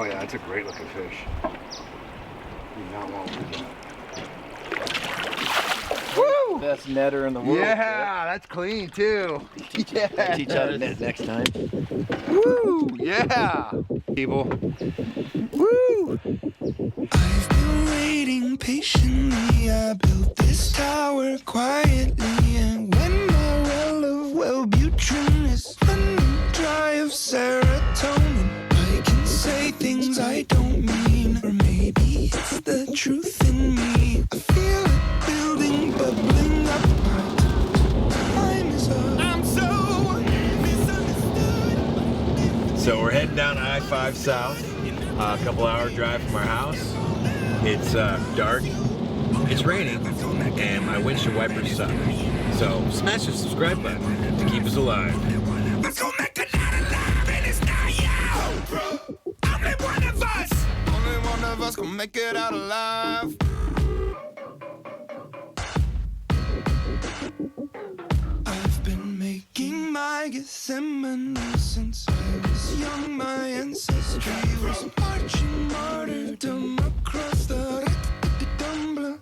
Oh yeah, that's a great looking fish. You do not want to lose that. Woo! Best netter in the world. Yeah, that's clean too. Yeah. Teach how to net next time. Woo! Yeah. People. Woo! I've been waiting patiently. I built this tower quietly, and when my well of Wellbutrin is running dry of serotonin, I can say things I don't mean, or maybe it's the truth in me. I feel it building, bubbling up. Time is up. I'm so misunderstood. So we're heading down I-5 South, a couple hour drive from our house. It's dark, it's raining, and my windshield wipers suck. So smash the subscribe button to keep us alive. Let's go make a lot of love, and it's not you. Only one of us. Only one of us can make it out alive. I've been making my Gethsemane since I was young. My ancestry was marching martyrdom across the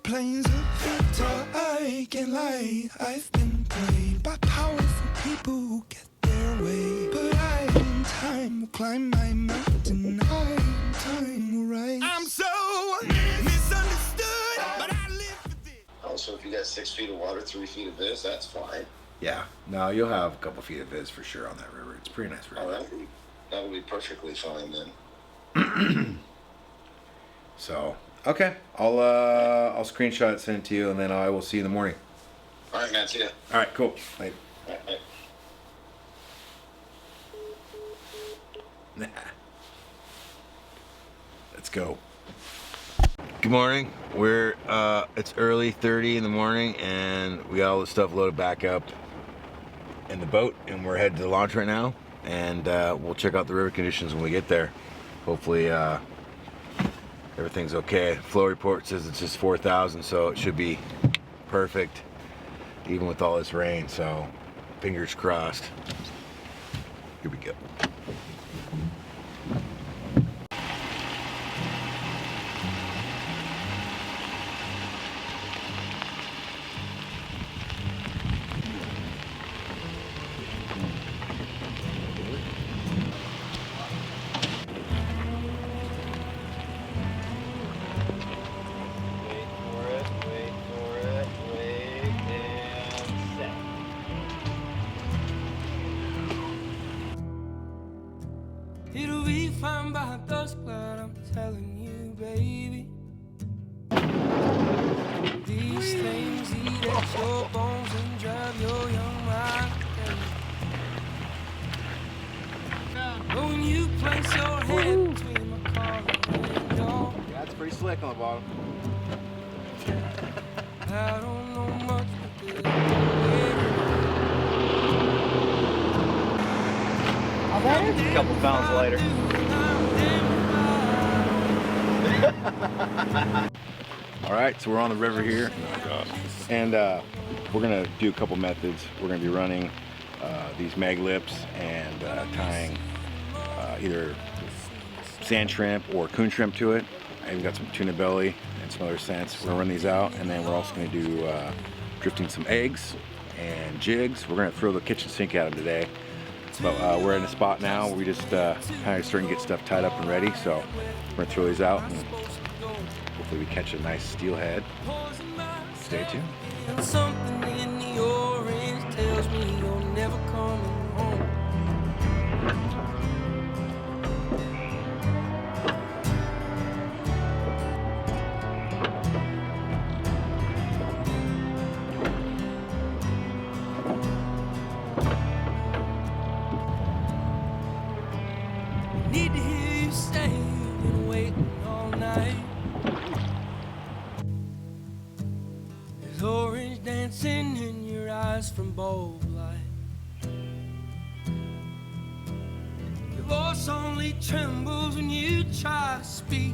plains of Utah. I can't lie, I've been played by powerful people who get their way. But I, in time, will climb my mountain. I, in time, will rise. I'm so misunderstood, but I live for this. Oh, so if you got 6 feet of water, 3 feet of this, that's fine. Yeah. No, you'll have a couple feet of viz for sure on that river. It's a pretty nice river. Oh, that'll be perfectly fine then. So, okay. I'll screenshot it, send it to you, and then I will see you in the morning. All right, man. See ya. All right, cool. Later. All right, bye. Nah. Let's go. Good morning. It's early 30 in the morning, and we got all the stuff loaded back up in the boat, and we're headed to the launch right now, and we'll check out the river conditions when we get there. Hopefully everything's okay. Flow report says it's just 4,000, so it should be perfect even with all this rain, so fingers crossed. Here we go. It'll be fine by dusk, but I'm telling you, baby. These things eat at your bones and drive your young mind crazy. But when you place your head between my collar and your, Yeah, it's pretty slick on the bottom. I don't know much, but A couple pounds lighter. All right, so we're on the river here, and we're gonna do a couple methods. We're gonna be running these mag lips and tying either sand shrimp or coon shrimp to it. I even got some tuna belly and some other scents. We're gonna run these out, and then we're also gonna do drifting some eggs and jigs. We're gonna throw the kitchen sink at them today. But we're in a spot now where we just kind of starting to get stuff tied up and ready. So we're gonna throw these out, and hopefully we catch a nice steelhead. Stay tuned. and something in the orange tells me you're never coming home. Need to hear you say you've been waiting all night. There's orange dancing in your eyes from bulb light. Your voice only trembles when you try to speak.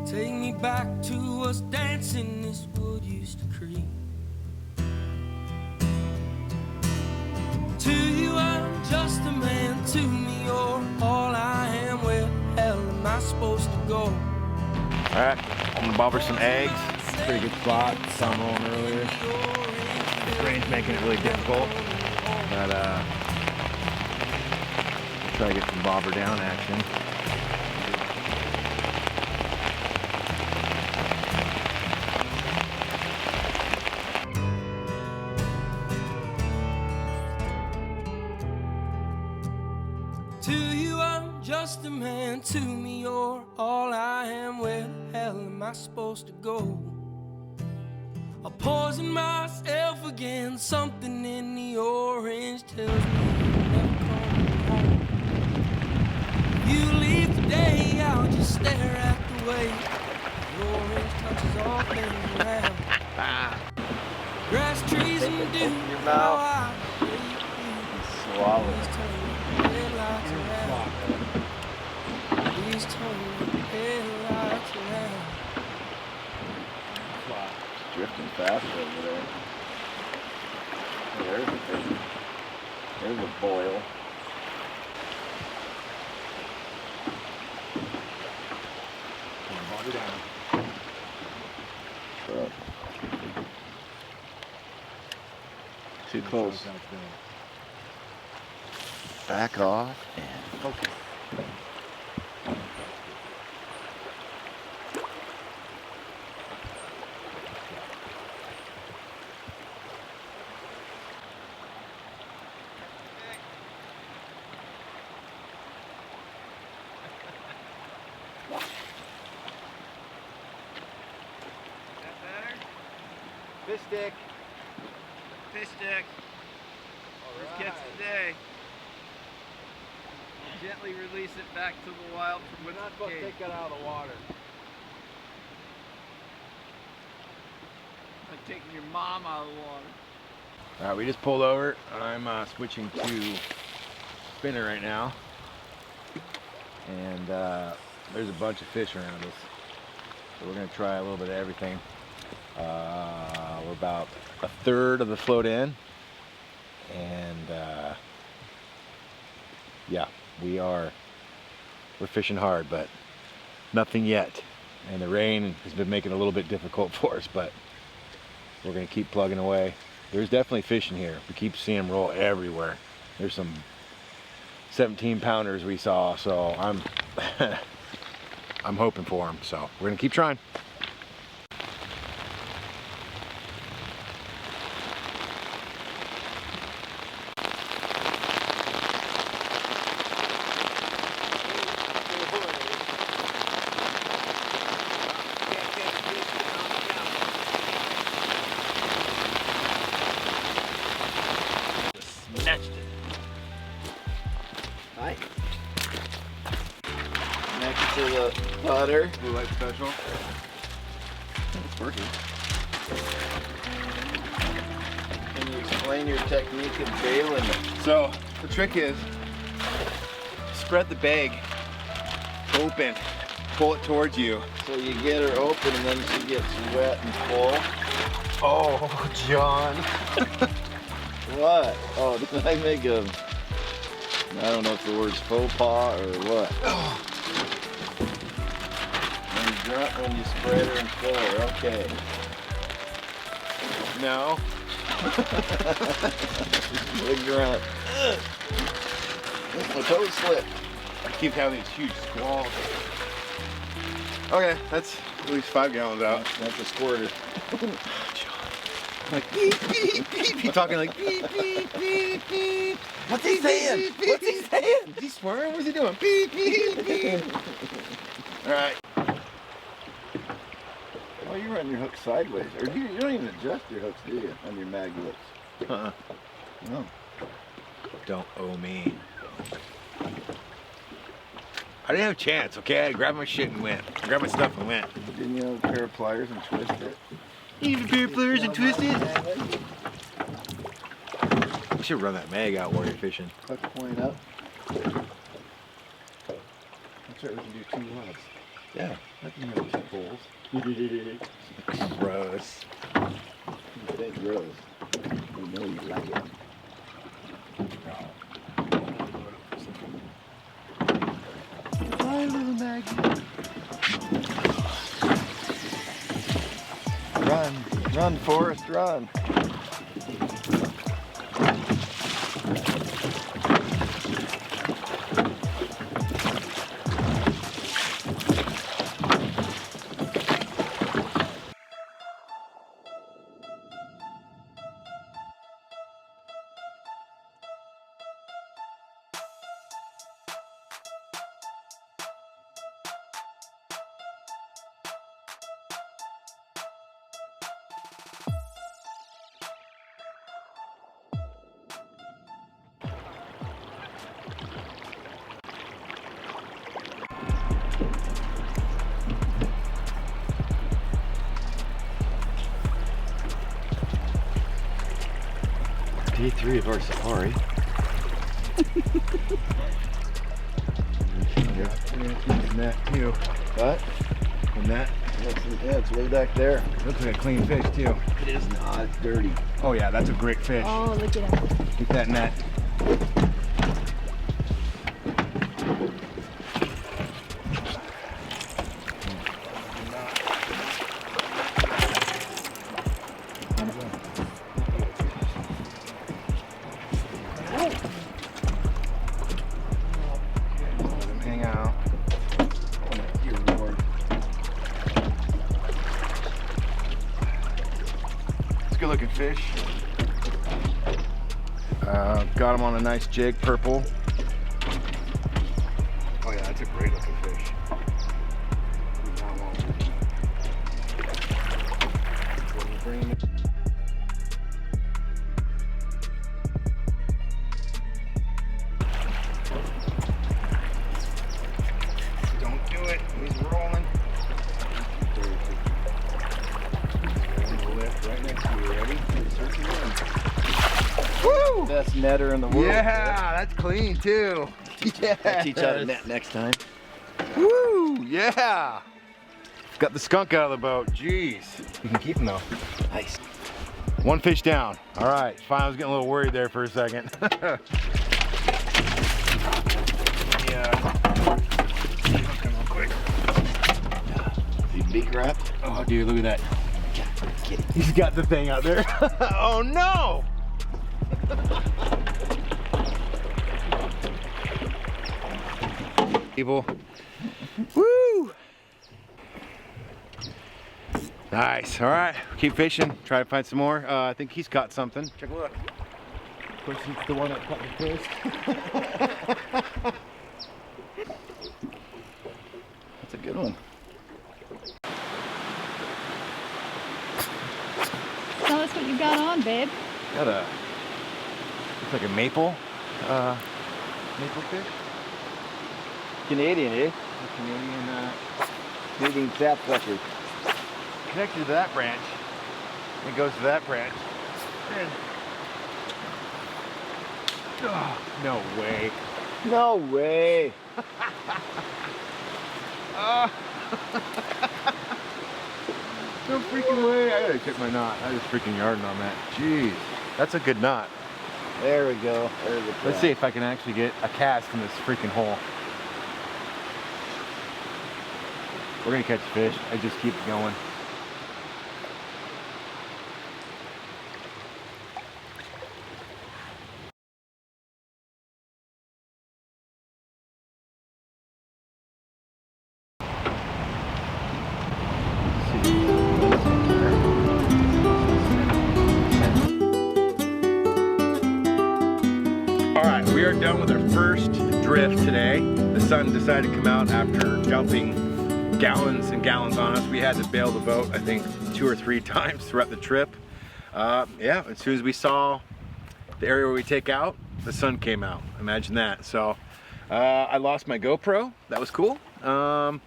Take me back to us dancing this wood used to creep. To you I'm just a man, to me you're all supposed to go? Alright, I'm gonna bobber some eggs. Pretty good spot. Saw them rolling earlier. The rain's making it really difficult. But try to get some bobber down action. To you I'm just a man, to me you're all I am. Where the hell am I supposed to go? I'll poison myself again. Something in the orange tells me you'll never come home. You leave today, I'll just stare at the way the orange touches all things around. Grass, trees, and dew. Open your mouth. How I Swallow. Please turn your headlights around. Please turn your headlights around. Drifting fast over there. There's a thing. There's a boil. Bobber down. Too close. Back off and focus. Fish stick. Fish stick. First catch today. Gently release it back to the wild from We're which not it supposed to came. take that out of the water. I'm taking your mom out of the water. Alright, we just pulled over. I'm switching to spinner right now. And there's a bunch of fish around us. So we're going to try a little bit of everything. We're about a third of the float in. And yeah, we're fishing hard, but nothing yet. And the rain has been making it a little bit difficult for us, but we're going to keep plugging away. There's definitely fish in here. We keep seeing them roll everywhere. There's some 17 pounders we saw, so I'm I'm hoping for them. So we're gonna keep trying. Snatched it. Nice. Next to the putter. Blue light special. It's working. Can you explain your technique of bailing it? So the trick is spread the bag open, pull it towards you. So you get her open and then she gets wet and full. Oh, John. What? Oh, did I make a... I don't know if the word's faux pas or what. When you grunt when you spread her and fill her, okay. No. Big grunt. My toe slipped. I keep having these huge squalls. Okay, that's at least 5 gallons out. That's a squirter. Like beep beep beep. He's talking like beep beep beep beep. What's he saying? What's he saying? Is he swearing? What's he doing? Beep beep beep. All right. Oh, you run your hook sideways. Or you don't even adjust your hooks, do you? On your mag lips. Uh-uh. No. Don't owe me. I didn't have a chance, okay? I grabbed my shit and went. I grabbed my stuff and went. Didn't you have a pair of pliers and twist it? Even pair of pliers and twist it. You should run that mag out while you're fishing. Hook point up. That's right, we can do 2 rods. Yeah. I can have 2 poles. Gross. It ain't gross. We know you like it. Bye, little Maggie. Run, Forrest, run. Day 3 of our safari. Net too. What? And that Yeah, it's way back there. looks like a clean fish too. It is not. It's dirty. Oh yeah, that's a great fish. Oh, look at him. Get that net. Let him hang out. Dear Lord. It's a good looking fish. Got him on a nice jig, purple. Oh yeah, that's a great looking fish. Don't do it, he's rolling. Lift right next to you, ready? Woo! Best netter in the world. Yeah, that's clean too. Yeah. I'll teach how to net next time. Woo! Yeah. Got the skunk out of the boat. Jeez. You can keep him though. Nice. One fish down. All right. Fine. I was getting a little worried there for a second. Yeah. Come on, quick. Is he beak wrapped? Oh, dude, look at that. He's got the thing out there. Oh no! People. Woo! Nice. All right. Keep fishing. Try to find some more. I think he's caught something. Check a look. Of course, it's the one that caught the fish. That's a good one. Tell us what you got on, babe. Got a. Looks like a maple. Maple fish. Canadian, eh? A Canadian. Canadian sapsucker. Connected to that branch. It goes to that branch. And, oh, no way. No way. No freaking way. I gotta check my knot. I was freaking yarding on that. Jeez. That's a good knot. There we go. There's the Let's see if I can actually get a cast in this freaking hole. We're gonna catch fish. I just keep going. Alright, we are done with our first drift today. The sun decided to come out after dumping gallons and gallons on us. We had to bail the boat, I think, 2 or 3 times throughout the trip. Yeah, as soon as we saw the area where we take out, the sun came out. Imagine that. So I lost my GoPro. That was cool. I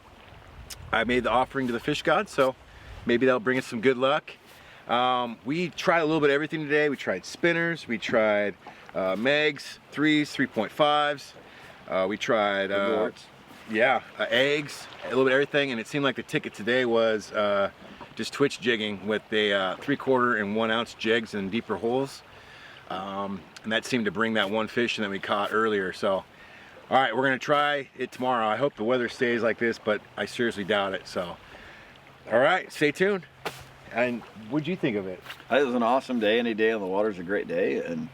made the offering to the fish god, so maybe that'll bring us some good luck. We tried a little bit of everything today. We tried spinners, we tried megs, 3s, 3.5s. We tried eggs, a little bit of everything, and it seemed like the ticket today was just twitch jigging with the 3/4 and 1 ounce jigs in deeper holes. And that seemed to bring that one fish that we caught earlier. So, all right, we're gonna try it tomorrow. I hope the weather stays like this, but I seriously doubt it. So, all right, stay tuned. And what'd you think of it? It was an awesome day. Any day on the water is a great day, and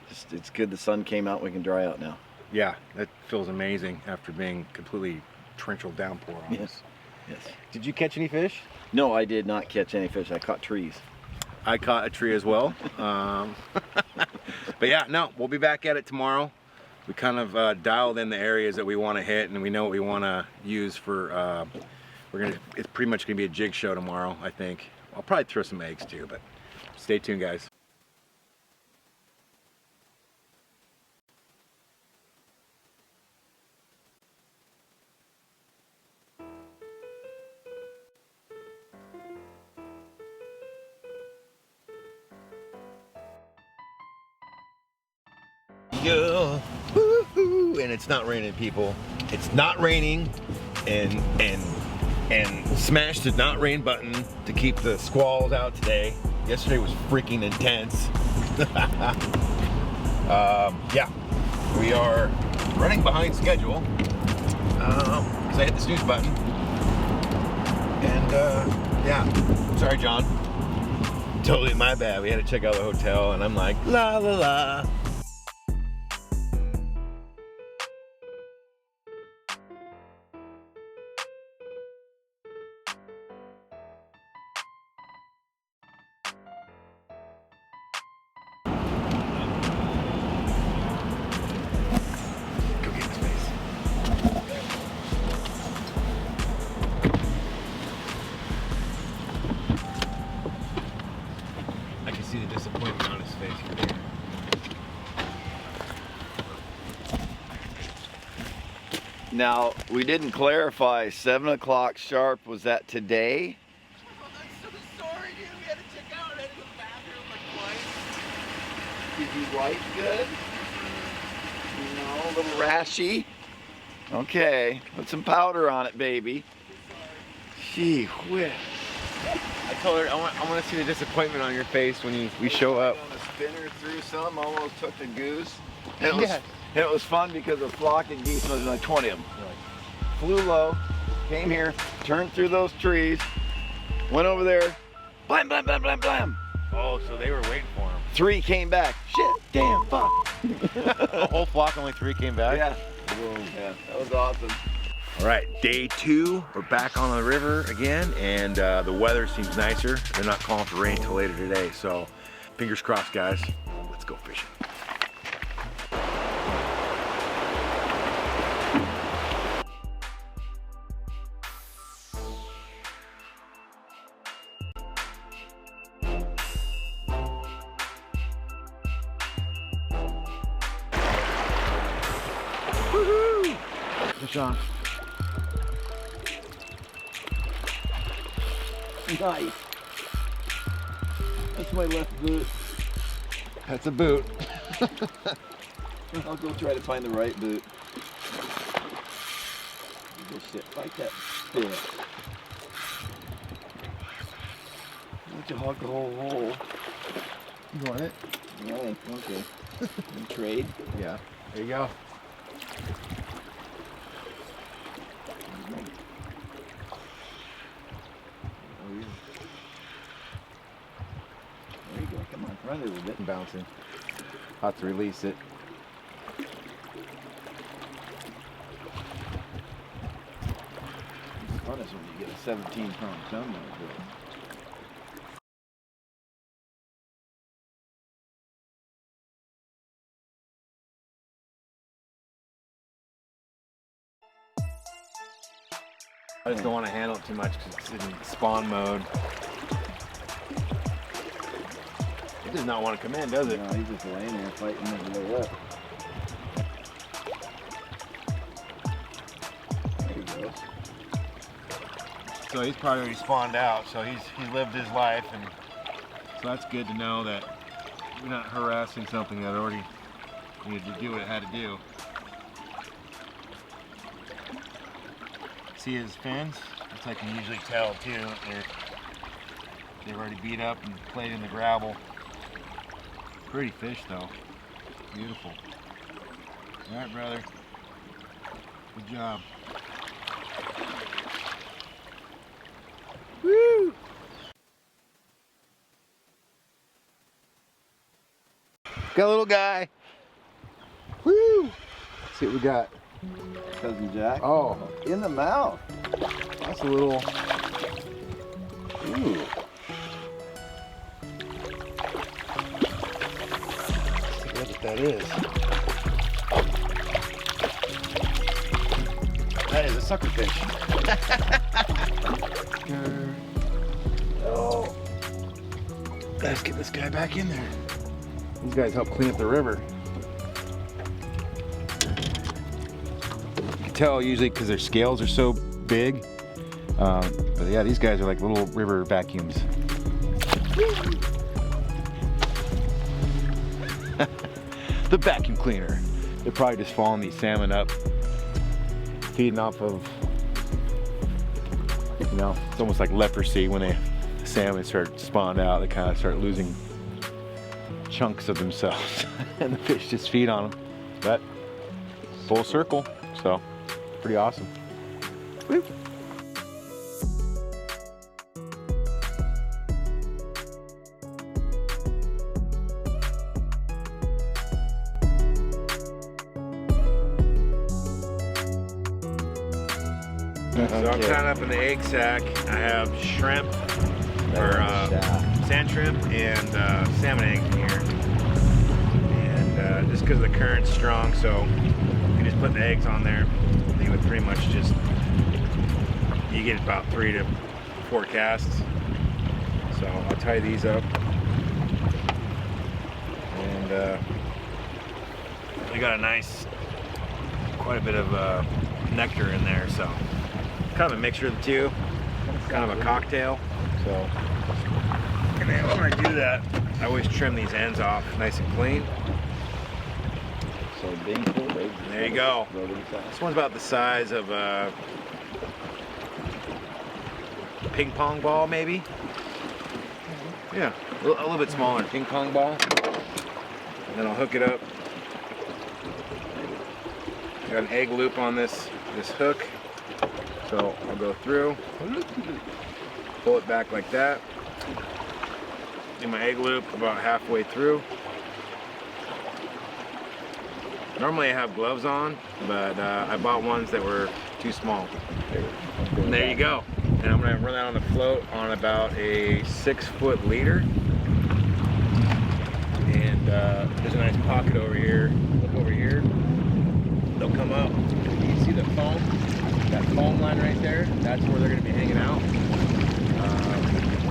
just it's good the sun came out. We can dry out now. Yeah, that feels amazing after being completely torrential downpour on us. Yes. Did you catch any fish? No, I did not catch any fish. I caught trees. I caught a tree as well. But yeah, no, we'll be back at it tomorrow. We kind of dialed in the areas that we want to hit, and we know what we want to use for. It's pretty much gonna be a jig show tomorrow, I think. I'll probably throw some eggs too, but stay tuned, guys. Yeah. Woo-hoo. And it's not raining, people. It's not raining, and smash the not rain button to keep the squalls out today. Yesterday was freaking intense. Yeah, we are running behind schedule because I hit the snooze button. And yeah, sorry, John. Totally my bad. We had to check out the hotel, and I'm like, la la la. Go get his face. I can see the disappointment on his face from here. Now, we didn't clarify, 7 o'clock sharp, was that today? I'm so sorry, dude. We had to check out. I had to go to the bathroom like twice. Did you wipe good? No, a little rashy? Okay, put some powder on it, baby. Gee whiz. I told her I want to see the disappointment on your face when we show up. On a spinner through some, almost took the goose. And it was fun because a flock of geese, was like 20 of them. Flew low, came here, turned through those trees, went over there, blam, blam, blam, blam, blam. Oh, so they were waiting for him. 3 came back. Shit, damn, fuck. A whole flock, only 3 came back? Yeah. Yeah, that was awesome. All right, day 2. We're back on the river again, and the weather seems nicer. They're not calling for rain till later today, so fingers crossed, guys. Let's go fishing. Woohoo! Push on. Nice. That's my left boot. That's a boot. I'll go try to find the right boot. Good shit, fight that spit. Why don't you hog the whole hole? You want it? Yeah, okay. You trade? Yeah. There you go. There you go, come on, run it a little bit. Bouncing. I'll have to release it. It's funnest when you get a 17-pound thumb like that. I just don't want to handle it too much because it's in spawn mode. It does not want to come in, does it? No, he's just laying there fighting his way up. There he goes. So he's probably already spawned out, so he's lived his life, and so that's good to know that we're not harassing something that already needed to do what it had to do. See his fins? Which I can usually tell too. They've already beat up and played in the gravel. Pretty fish though. Beautiful. All right, brother. Good job. Woo! Got a little guy. Woo! Let's see what we got. Cousin Jack. Oh, In the mouth. that's a little. Ooh. Let's see what that is. That is a suckerfish. Oh. Let's get this guy back in there. These guys help clean up the river. You can tell usually because their scales are so big. But yeah, these guys are like little river vacuums. The vacuum cleaner. They're probably just following these salmon up, feeding off of, you know, it's almost like leprosy when the salmon start spawned out. They kind of start losing chunks of themselves, and the fish just feed on them. But full circle, so pretty awesome. Woo. So I'm tying up in the egg sack. I have shrimp, or sand shrimp, and salmon eggs in here. And just because the current's strong, so you just put the eggs on there. They would pretty much just, you get about 3 to 4 casts. So I'll tie these up. And we got a nice, quite a bit of nectar in there, so kind of a mixture of the two, kind of a cocktail. So, and then when I do that, I always trim these ends off nice and clean. So being full of eggs. There you go. This one's about the size of a ping pong ball, maybe. Yeah, a little bit smaller than ping pong ball. And then I'll hook it up. Got an egg loop on this hook. So I'll go through, pull it back like that. Do my egg loop about halfway through. Normally I have gloves on, but I bought ones that were too small. And there you go. And I'm gonna run that on the float on about a 6-foot leader. And there's a nice pocket over here. Look over here. They'll come up. You see the foam? That foam line right there, that's where they're going to be hanging out.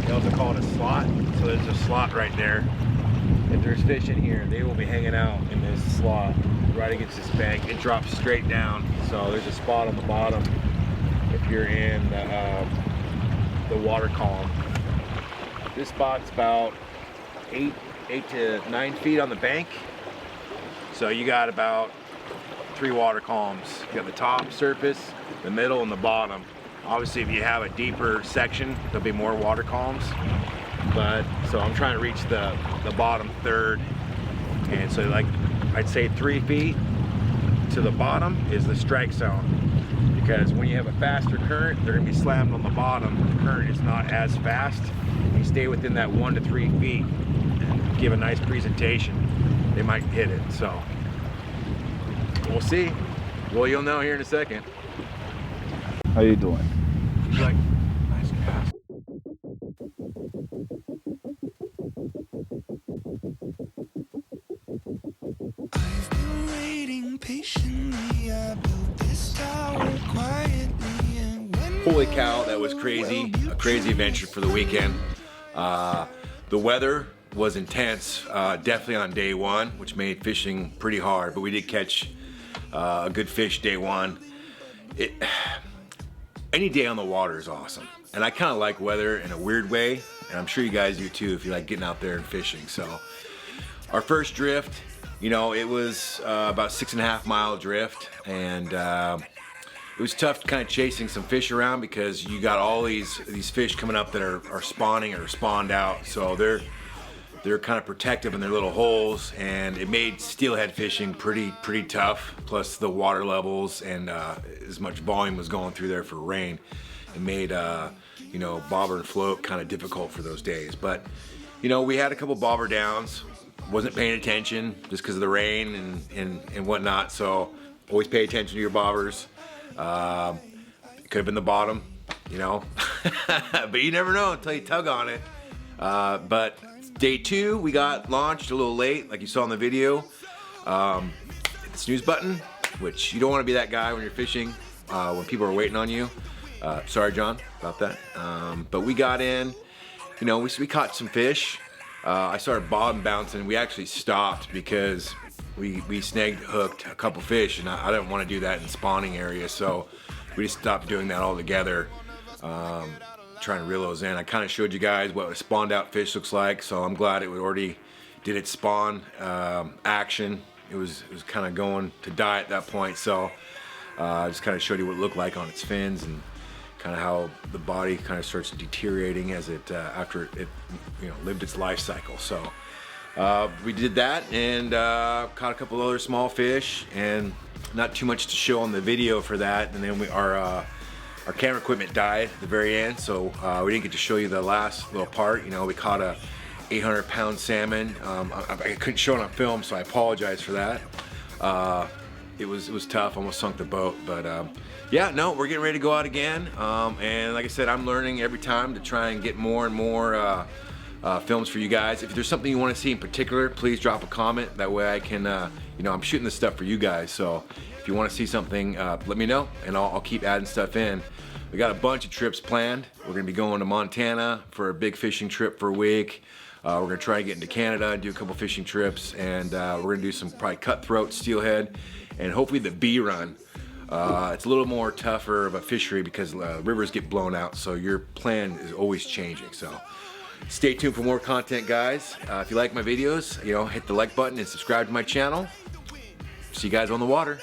They also call it a slot, so there's a slot right there. If there's fish in here, they will be hanging out in this slot right against this bank. It drops straight down, so there's a spot on the bottom if you're in the water column. This spot's about 8 to 9 feet on the bank, so you got about 3 water columns. You got the top surface, the middle, and the bottom. Obviously, if you have a deeper section, there'll be more water columns. But so I'm trying to reach the bottom third, and so like I'd say 3 feet to the bottom is the strike zone. Because when you have a faster current, they're gonna be slammed on the bottom. The current is not as fast. You stay within that 1 to 3 feet and give a nice presentation, they might hit it. So we'll see. Well, you'll know here in a second. How you doing? Like, nice cast. I've been waiting patiently. I built this tower quietly, and when Holy cow, that was crazy. A crazy adventure for the weekend. The weather was intense, definitely on day one, which made fishing pretty hard, but we did catch a good fish day one. Any day on the water is awesome. And I kind of like weather in a weird way, and I'm sure you guys do too if you like getting out there and fishing. So our first drift, you know, it was about 6.5 mile drift, and it was tough kind of chasing some fish around because you got all these fish coming up that are spawning or spawned out. So they're kind of protective in their little holes, and it made steelhead fishing pretty tough. Plus the water levels and as much volume was going through there for rain, it made you know, bobber and float kind of difficult for those days. But you know, we had a couple bobber downs. wasn't paying attention just because of the rain and whatnot. So always pay attention to your bobbers. It could have been the bottom, you know, but you never know until you tug on it. But day 2, we got launched a little late, like you saw in the video. The snooze button, which you don't want to be that guy when you're fishing, when people are waiting on you. Sorry, John, about that. But we got in, you know, we caught some fish. I started bobbing bouncing. We actually stopped because we snagged hooked a couple fish, and I didn't want to do that in spawning area, so we just stopped doing that altogether. Trying to reel those in. I kind of showed you guys what a spawned out fish looks like, so I'm glad it already did its spawn action. It was kind of going to die at that point, so I just kind of showed you what it looked like on its fins and kind of how the body kind of starts deteriorating as it after it lived its life cycle. So we did that and caught a couple other small fish, and not too much to show on the video for that. And then our camera equipment died at the very end, so we didn't get to show you the last little part. You know, we caught a 800-pound salmon. I couldn't show it on film, so I apologize for that. It was tough, almost sunk the boat, but yeah, no, we're getting ready to go out again. And like I said, I'm learning every time to try and get more and more films for you guys. If there's something you want to see in particular, please drop a comment. That way I can, I'm shooting this stuff for you guys, so if you want to see something, let me know, and I'll keep adding stuff in. We got a bunch of trips planned. We're gonna be going to Montana for a big fishing trip for a week. We're gonna try and get into Canada and do a couple fishing trips, and we're gonna do some probably cutthroat, steelhead, and hopefully the bee run. It's a little more tougher of a fishery because rivers get blown out, so your plan is always changing. So stay tuned for more content, guys. If you like my videos, hit the like button and subscribe to my channel. See you guys on the water.